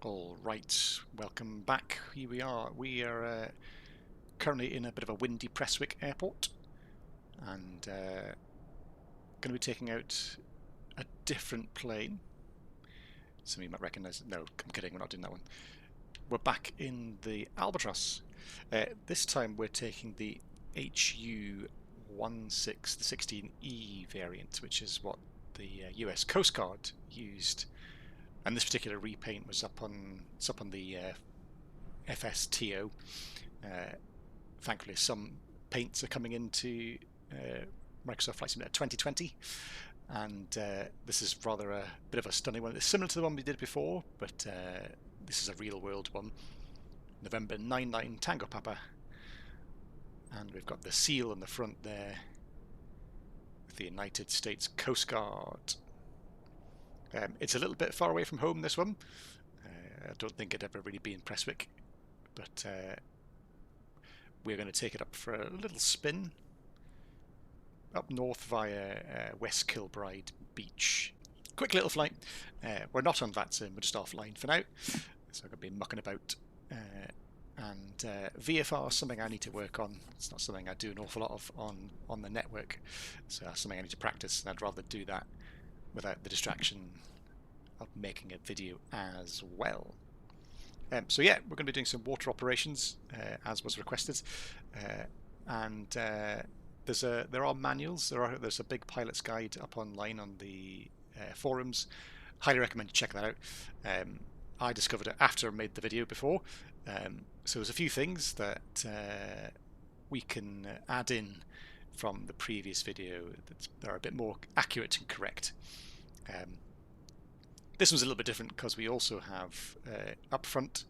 All right, welcome back. Here we are. We are currently in a bit of a windy Prestwick airport, and going to be taking out a different plane. Some of you might recognise it. No, I'm kidding, we're not doing that one. We're back in the Albatross. This time we're taking the HU-16E variant, which is what the US Coast Guard used. And this particular repaint was up on the FSTO. Thankfully, some paints are coming into Microsoft Flight Simulator 2020, and this is rather a bit of a stunning one. It's similar to the one we did before, but this is a real-world one. November 99 Tango Papa, and we've got the seal on the front there with the United States Coast Guard. It's a little bit far away from home, this one. I don't think it'd ever really be in Prestwick, but we're going to take it up for a little spin up north via West Kilbride Beach. Quick little flight. We're not on VATSIM, we're just offline for now, so I'm going to be mucking about. And VFR is something I need to work on. It's not something I do an awful lot of on the network, so that's something I need to practice, and I'd rather do that without the distraction of making a video as well. So yeah, we're going to be doing some water operations as was requested, and there are manuals. There's a big pilot's guide up online on the forums. Highly recommend you check that out. I discovered it after I made the video before, so there's a few things that we can add in from the previous video that are a bit more accurate and correct. This one's a little bit different because we also have up front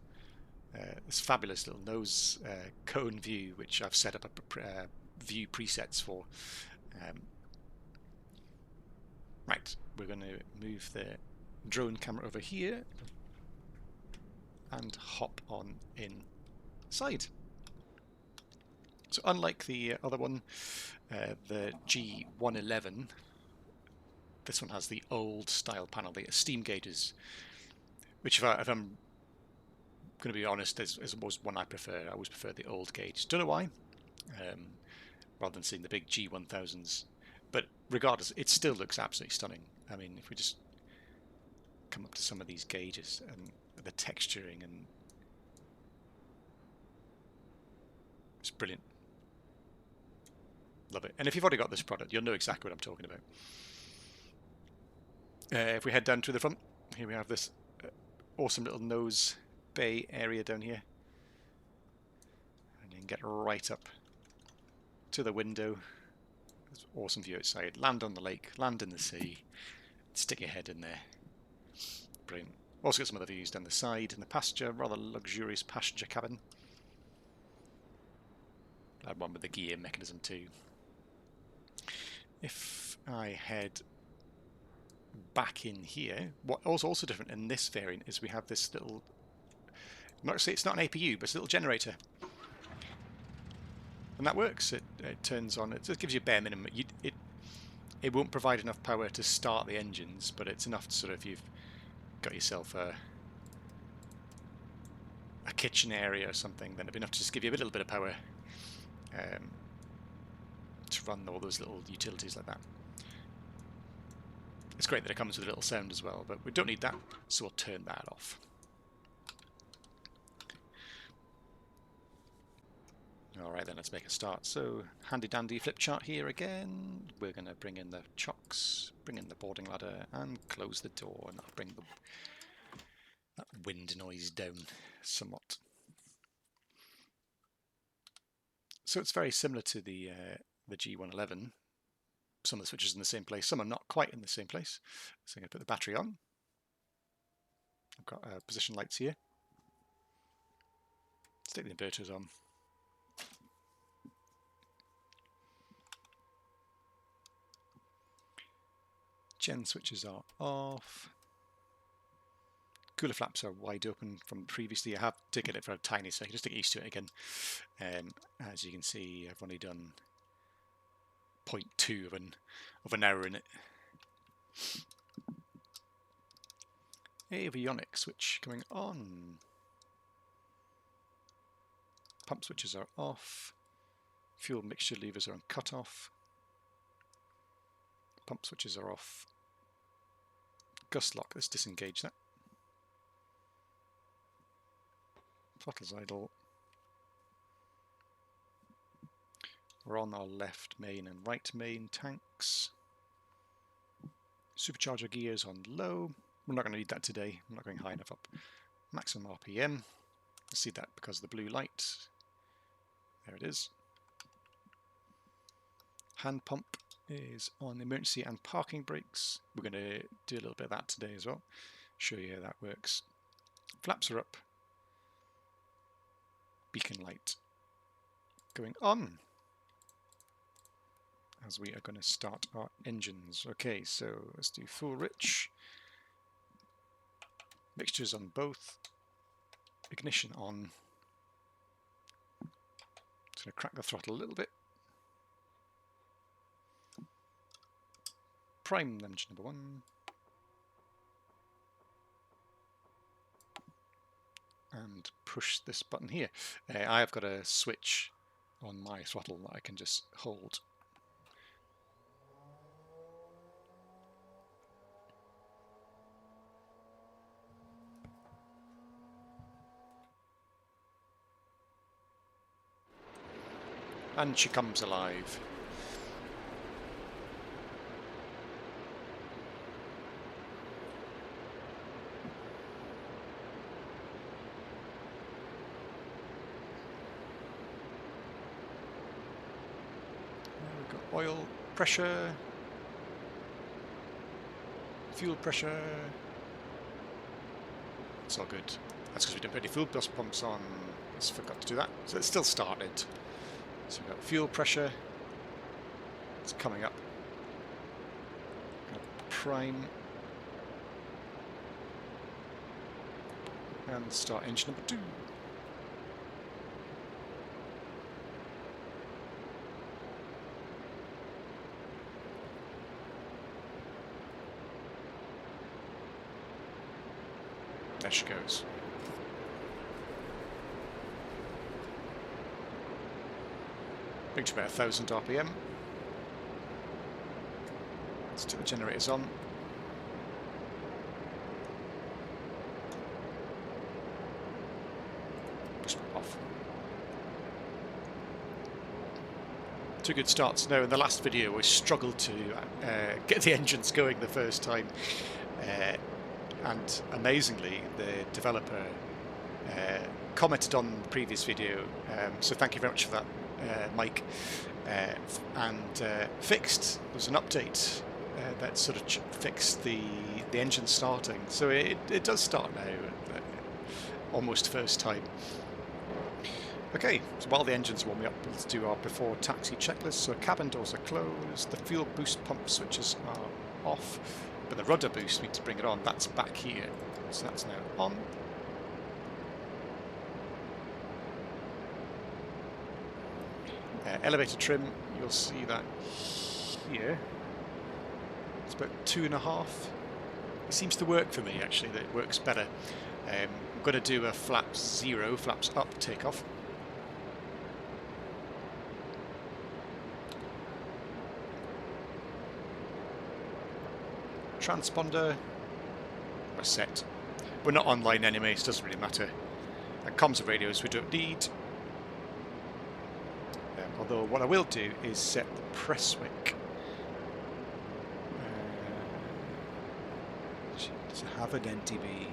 this fabulous little nose cone view, which I've set up a view presets for. Right, we're going to move the drone camera over here and hop on inside. So unlike the other one, the G111, this one has the old style panel, the steam gauges, which if I'm going to be honest, is always one I prefer. I always prefer the old gauge. Don't know why, rather than seeing the big G1000s. But regardless, it still looks absolutely stunning. I mean, if we just come up to some of these gauges and the texturing, and it's brilliant. Love it. And if you've already got this product, you'll know exactly what I'm talking about. If we head down to the front, here we have this awesome little nose bay area down here, and you can get right up to the window. There's an awesome view outside. Land on the lake, land in the sea, stick your head in there. Brilliant. Also got some other views down the side in the passenger, rather luxurious passenger cabin. I had one with the gear mechanism too. If I head back in here, what also different in this variant is we have this little, I'm not going to say it's not an APU, but it's a little generator, and that works. It turns on. It just gives you a bare minimum. It won't provide enough power to start the engines, but it's enough to sort of, if you've got yourself a kitchen area or something, then it'll be enough to just give you a little bit of power to run all those little utilities like that. It's great that it comes with a little sound as well, but we don't need that, so we'll turn that off. Alright then, let's make a start. So, handy dandy flip chart here again. We're going to bring in the chocks, bring in the boarding ladder, and close the door, and that'll bring that wind noise down somewhat. So it's very similar to the G111. Some of the switches in the same place, some are not quite in the same place. So I'm going to put the battery on. I've got position lights here. Stick the inverters on. Gen switches are off. Cooler flaps are wide open from previously. I have to get it for a tiny second just to get used to it again. As you can see, I've only done 0.2 of an hour in it. Avionics switch going on. Pump switches are off. Fuel mixture levers are on cut-off. Pump switches are off. Gust lock, let's disengage that. Throttle's idle. We're on our left main and right main tanks. Supercharger gears on low. We're not going to need that today. I'm not going high enough up. Maximum RPM. I see that because of the blue light. There it is. Hand pump is on emergency and parking brakes. We're going to do a little bit of that today as well. Show you how that works. Flaps are up. Beacon light going on as we are going to start our engines. Okay, so let's do full rich. Mixtures on both. Ignition on. Just going to crack the throttle a little bit. Prime engine number 1. And push this button here. I have got a switch on my throttle that I can just hold. And she comes alive. We've got oil pressure, fuel pressure. It's all good. That's because we didn't put any fuel pumps on. Just forgot to do that. So it still started. So we've got fuel pressure. It's coming up. Prime. And start engine number 2. There she goes. Reach about 1000 RPM. Let's turn the generators on. Just off. 2 good starts. Now, in the last video, we struggled to get the engines going the first time. And amazingly, the developer commented on the previous video, so thank you very much for that, Mike, and fixed. There was an update that sort of fixed the engine starting, so it does start now, almost first time. Okay, so while the engine's warming up, let's do our before taxi checklist. So cabin doors are closed, the fuel boost pump switches are off, but the rudder boost, we need to bring it on. That's back here, so that's now on. Elevator trim, you'll see that here. It's about 2.5. It seems to work for me, actually, that it works better. I'm going to do a flaps 0, flaps up takeoff. Transponder, we're set. We're not online anyway, so it doesn't really matter. And comms and radios we don't need. Although what I will do is set the Prestwick. Does it have an NDB?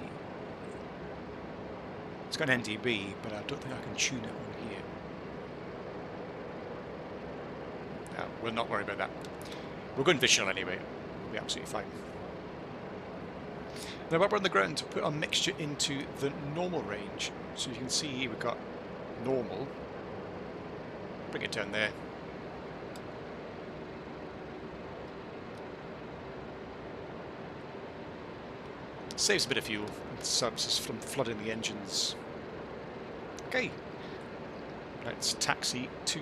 It's got an NDB, but I don't think I can tune it on here. No, we'll not worry about that. We're going visual anyway. We'll be absolutely fine. Now while we're on the ground, to put our mixture into the normal range. So you can see here we've got normal. Bring it down there. Saves a bit of fuel and stops us from flooding the engines. Okay, let's taxi to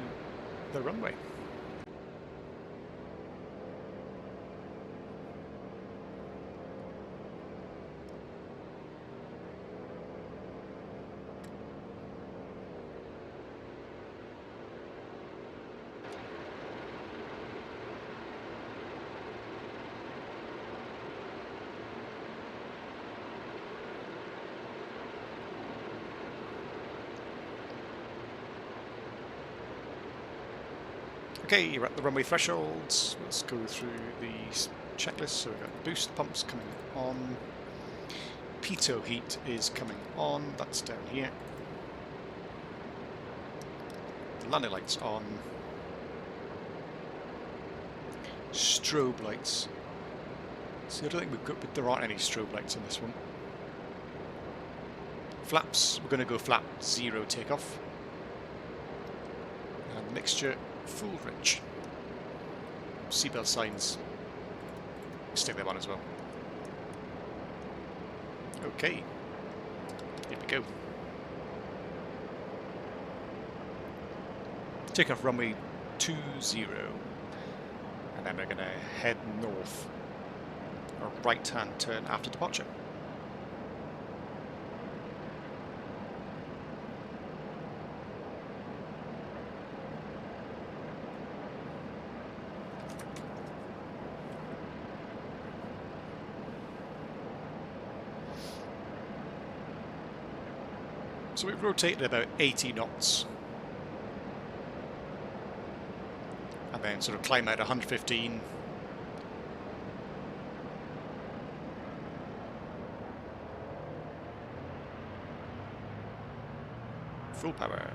the runway. Okay, we're at the runway thresholds. Let's go through the checklist. So we've got boost pumps coming on. Pitot heat is coming on. That's down here. The landing lights on. Strobe lights. See, I don't think there aren't any strobe lights on this one. Flaps, we're going to go flap 0 takeoff. And mixture full rich. Seatbelt signs, stick them on as well. Okay, here we go. Takeoff runway 20. And then we're going to head north. A right-hand turn after departure. So we've rotated about 80 knots. And then sort of climb out 115. Full power.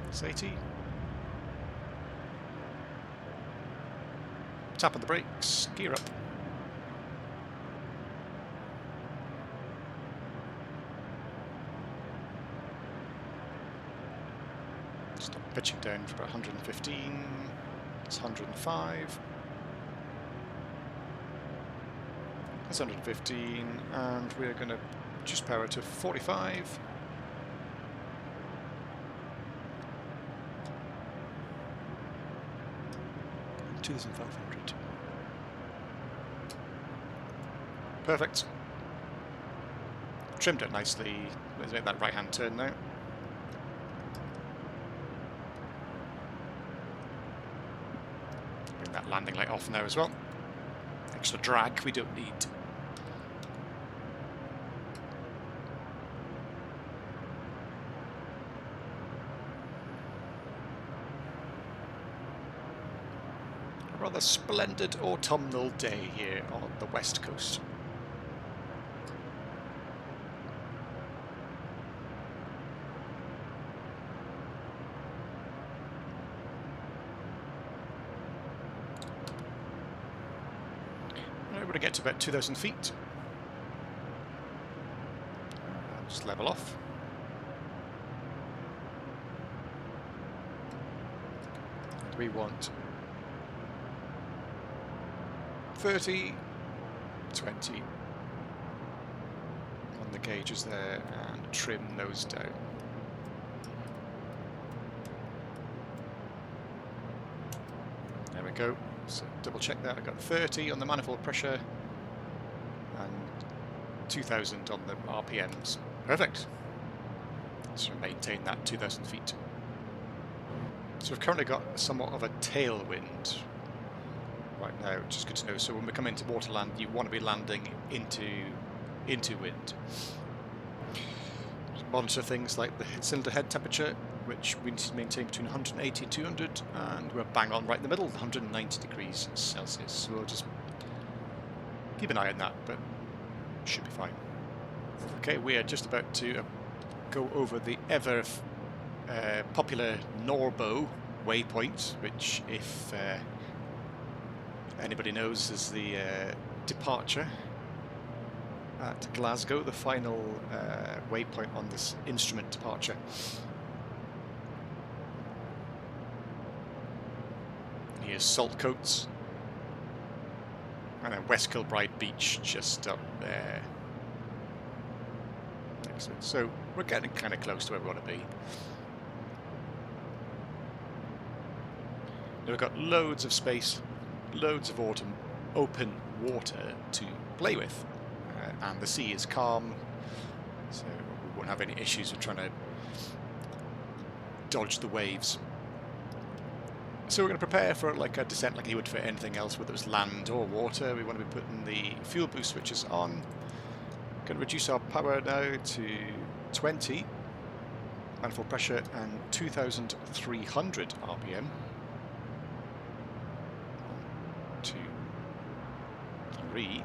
It's 80. Tap on the brakes, gear up. Stop pitching down for about 115. It's 105. That's 115, and we're going to reduce power to 45. And 2,500. Perfect. Trimmed it nicely. Let's make that right-hand turn now. Bring that landing light off now as well. Extra drag we don't need. A rather splendid autumnal day here on the west coast. We're going to get to about 2,000 feet. Just level off. And we want 30, 20 on the gauges there, and trim those down. There we go. So double check that. I've got 30 on the manifold pressure and 2,000 on the RPMs. Perfect. So maintain that 2,000 feet. So we've currently got somewhat of a tailwind right now, which is good to know. So when we come into waterland, you want to be landing into wind. Monitor things like the cylinder head temperature, which we need to maintain between 180 and 200, and we're bang on right in the middle, 190 degrees Celsius. So we'll just keep an eye on that, but should be fine. Okay, we are just about to go over the ever popular Norbo waypoint, which, if anybody knows, is the departure at Glasgow, the final waypoint on this instrument departure. Here's Saltcoats, and then West Kilbride Beach just up there. Excellent. So we're getting kind of close to where we want to be. Now we've got loads of space, loads of open water to play with, and the sea is calm, so we won't have any issues with trying to dodge the waves. So we're going to prepare for like a descent like you would for anything else, whether it's land or water. We want to be putting the fuel boost switches on, Going to reduce our power now to 20, manifold pressure, and 2,300 RPM. 1, 2, 3.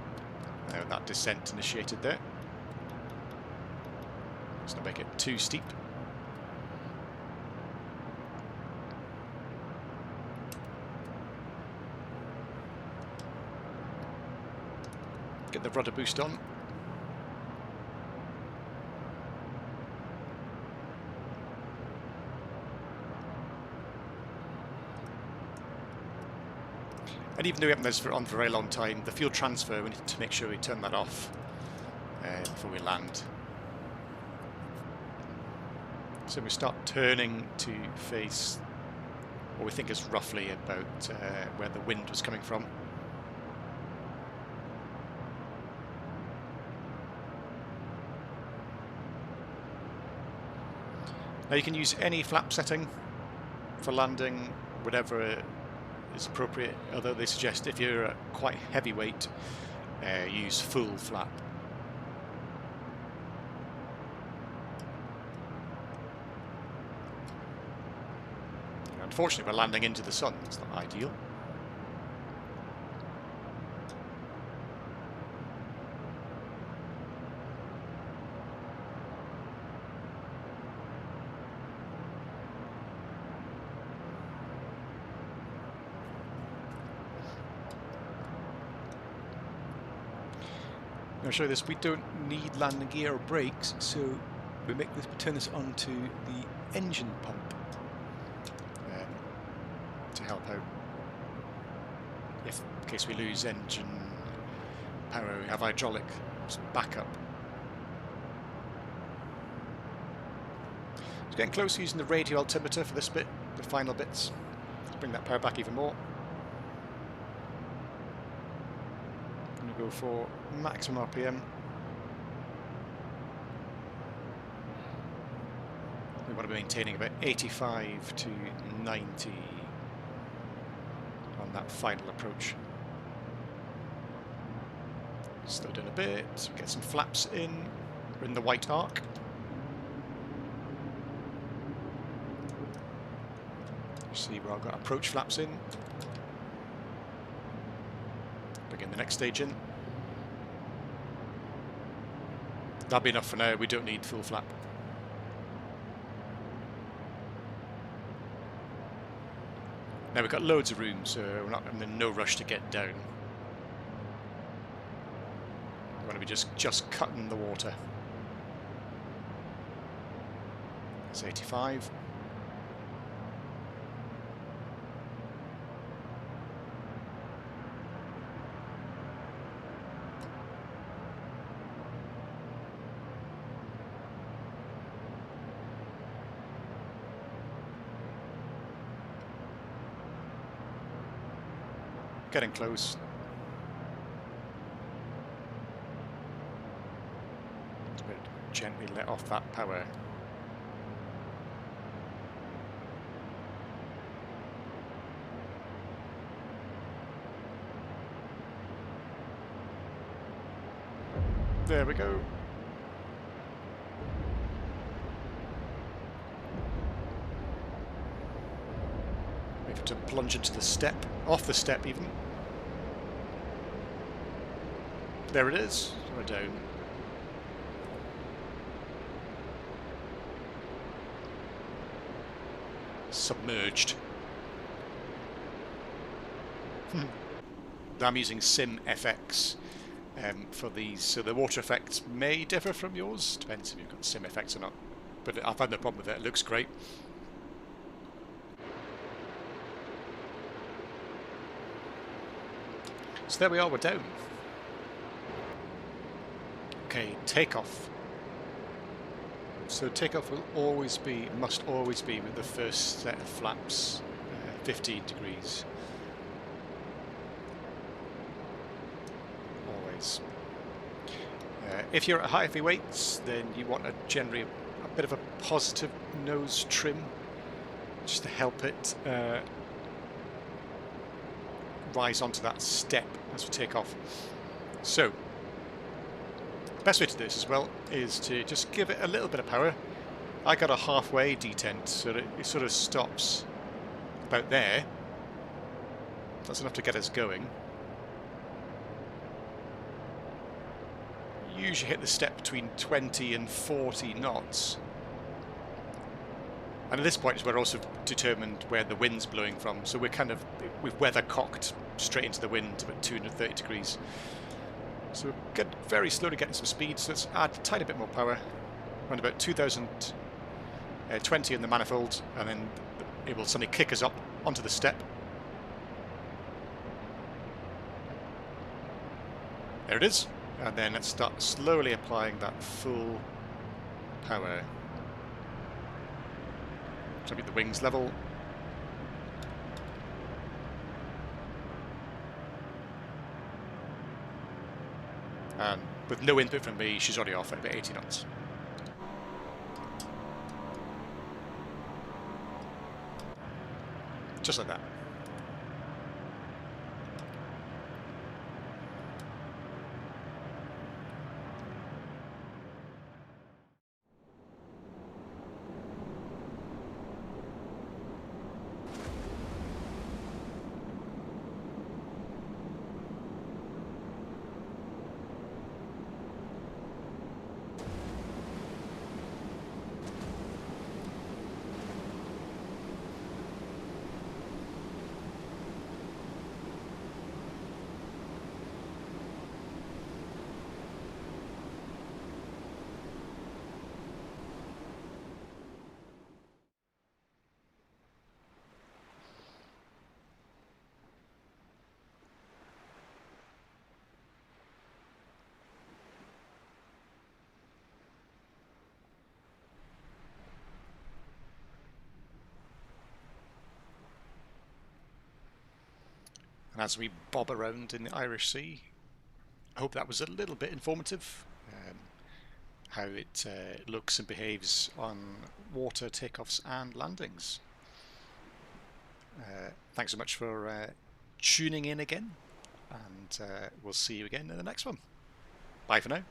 Now that descent initiated there. Let's not make it too steep. Get the rudder boost on. And even though we haven't had this on for a very long time, the fuel transfer, we need to make sure we turn that off before we land. So we start turning to face what we think is roughly about where the wind was coming from. Now you can use any flap setting for landing, whatever is appropriate, although they suggest if you're quite heavyweight, use full flap. Unfortunately, we're landing into the sun. It's not ideal. I'll show you this. We don't need landing gear or brakes, so we turn this onto the engine pump to help out. If in case we lose engine power, we have hydraulic backup. So getting close, using the radio altimeter for this bit, the final bits. Let's bring that power back even more. Go for maximum RPM. We want to be maintaining about 85 to 90 on that final approach. Slow down a bit, get some flaps in. We're in the white arc. See where I've got approach flaps in. Begin the next stage in. That'll be enough for now, we don't need full flap. Now we've got loads of room, so we're not in no rush to get down. We want to be just cutting the water. That's 85. Getting close. Gently let off that power. There we go. We have to plunge into the step, off the step even. There it is. We're down. Submerged. I'm using SimFX for these, so the water effects may differ from yours. Depends if you've got SimFX or not. But I've had no problem with it. It looks great. So there we are. We're down. Okay, takeoff. So takeoff will always be, must always be with the first set of flaps, 15 degrees. Always. If you're at heavy weights, then you want generally a bit of a positive nose trim, just to help it rise onto that step as we take off. So, Best way to do this as well is to just give it a little bit of power. I got a halfway detent so that it sort of stops about there. That's enough to get us going. Usually hit the step between 20 and 40 knots. And at this point is we're also determined where the wind's blowing from. So we've weather cocked straight into the wind about 230 degrees. So we're very slowly getting some speed. So let's add a tiny bit more power. Around about 2020 in the manifold, and then it will suddenly kick us up onto the step. There it is. And then let's start slowly applying that full power. So be the wings level. And with no input from me, she's already off at about 80 knots. Just like that. And as we bob around in the Irish Sea, I hope that was a little bit informative, how it looks and behaves on water takeoffs and landings. Thanks so much for tuning in again, and we'll see you again in the next one. Bye for now.